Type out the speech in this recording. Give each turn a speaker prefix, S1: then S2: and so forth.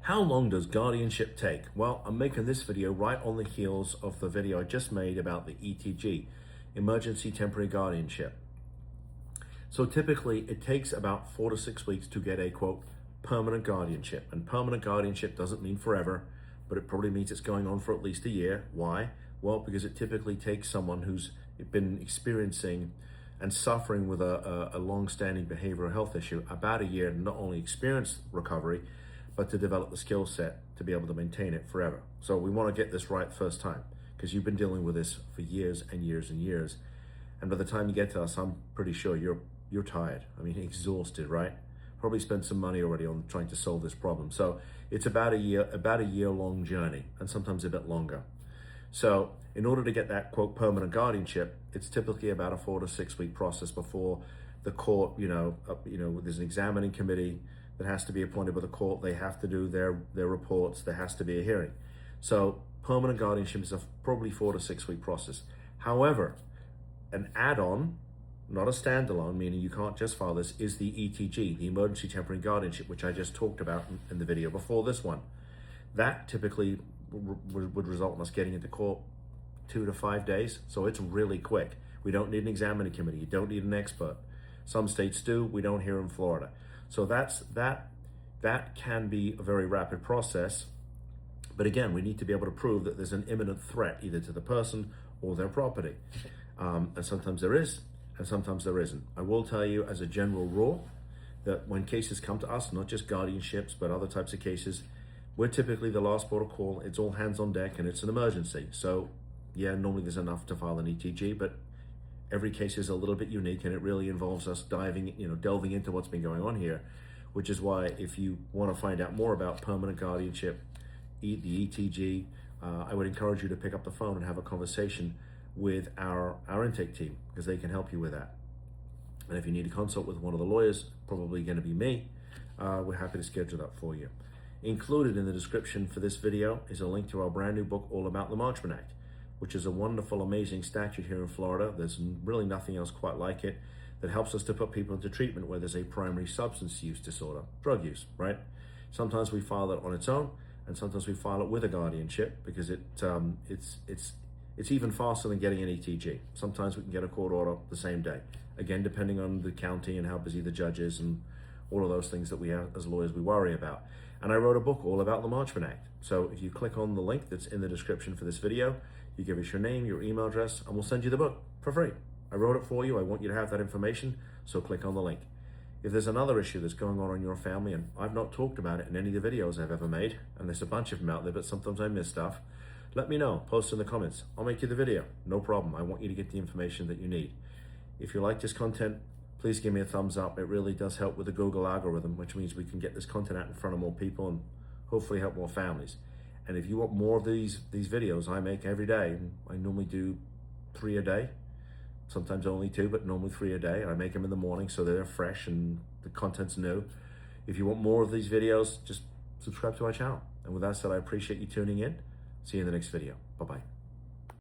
S1: How long does guardianship take? Well, I'm making this video right on the heels of the video I just made about the ETG, Emergency Temporary Guardianship. So typically it takes about 4 to 6 weeks to get a quote, permanent guardianship. And permanent guardianship doesn't mean forever, but it probably means it's going on for at least a year. Why? Well, because it typically takes someone who's been experiencing and suffering with a long-standing behavioral health issue about a year to not only experience recovery, but to develop the skill set to be able to maintain it forever. So we want to get this right first time, because you've been dealing with this for years and years and years. And by the time you get to us, I'm pretty sure you're tired. I mean, exhausted, right? Probably spent some money already on trying to solve this problem. So it's about a year long journey, and sometimes a bit longer. So in order to get that quote permanent guardianship, it's typically about a 4 to 6 week process before the court, there's an examining committee that has to be appointed by the court. They have to do their reports. There has to be a hearing. So permanent guardianship is a probably 4 to 6 week process. However, an add-on, not a standalone, meaning you can't just file this, is the ETG, the Emergency Temporary Guardianship, which I just talked about in the video before this one. That typically would result in us getting into court 2 to 5 days. So it's really quick. We don't need an examining committee. You don't need an expert. Some states do. We don't here in Florida. So that can be a very rapid process. But again, we need to be able to prove that there's an imminent threat either to the person or their property. And sometimes there is, and sometimes there isn't. I will tell you as a general rule that when cases come to us, not just guardianships, but other types of cases, we're typically the last port of call. It's all hands on deck and it's an emergency. So yeah, normally there's enough to file an ETG, but every case is a little bit unique, and it really involves us delving into what's been going on here, which is why if you want to find out more about permanent guardianship, the ETG, I would encourage you to pick up the phone and have a conversation with our intake team, because they can help you with that. And if you need a consult with one of the lawyers, probably going to be me, we're happy to schedule that for you. Included in the description for this video is a link to our brand new book all about the Marchman Act, which is a wonderful, amazing statute here in Florida. There's really nothing else quite like it, that helps us to put people into treatment where there's a primary substance use disorder, drug use, right? Sometimes we file it on its own, and sometimes we file it with a guardianship, because it's even faster than getting an ETG. Sometimes we can get a court order the same day. Again, depending on the county and how busy the judge is and all of those things that we have as lawyers we worry about. And I wrote a book all about the Marchman Act. So if you click on the link that's in the description for this video, you give us your name, your email address, and we'll send you the book for free. I wrote it for you. I want you to have that information, so click on the link. If there's another issue that's going on in your family, and I've not talked about it in any of the videos I've ever made, and there's a bunch of them out there, but sometimes I miss stuff, let me know. Post in the comments. I'll make you the video. No problem. I want you to get the information that you need. If you like this content, please give me a thumbs up. It really does help with the Google algorithm, which means we can get this content out in front of more people and hopefully help more families. And if you want more of these videos I make every day, I normally do 3 a day, sometimes only 2, but normally 3 a day. And I make them in the morning so they're fresh and the content's new. If you want more of these videos, just subscribe to our channel. And with that said, I appreciate you tuning in. See you in the next video. Bye-bye.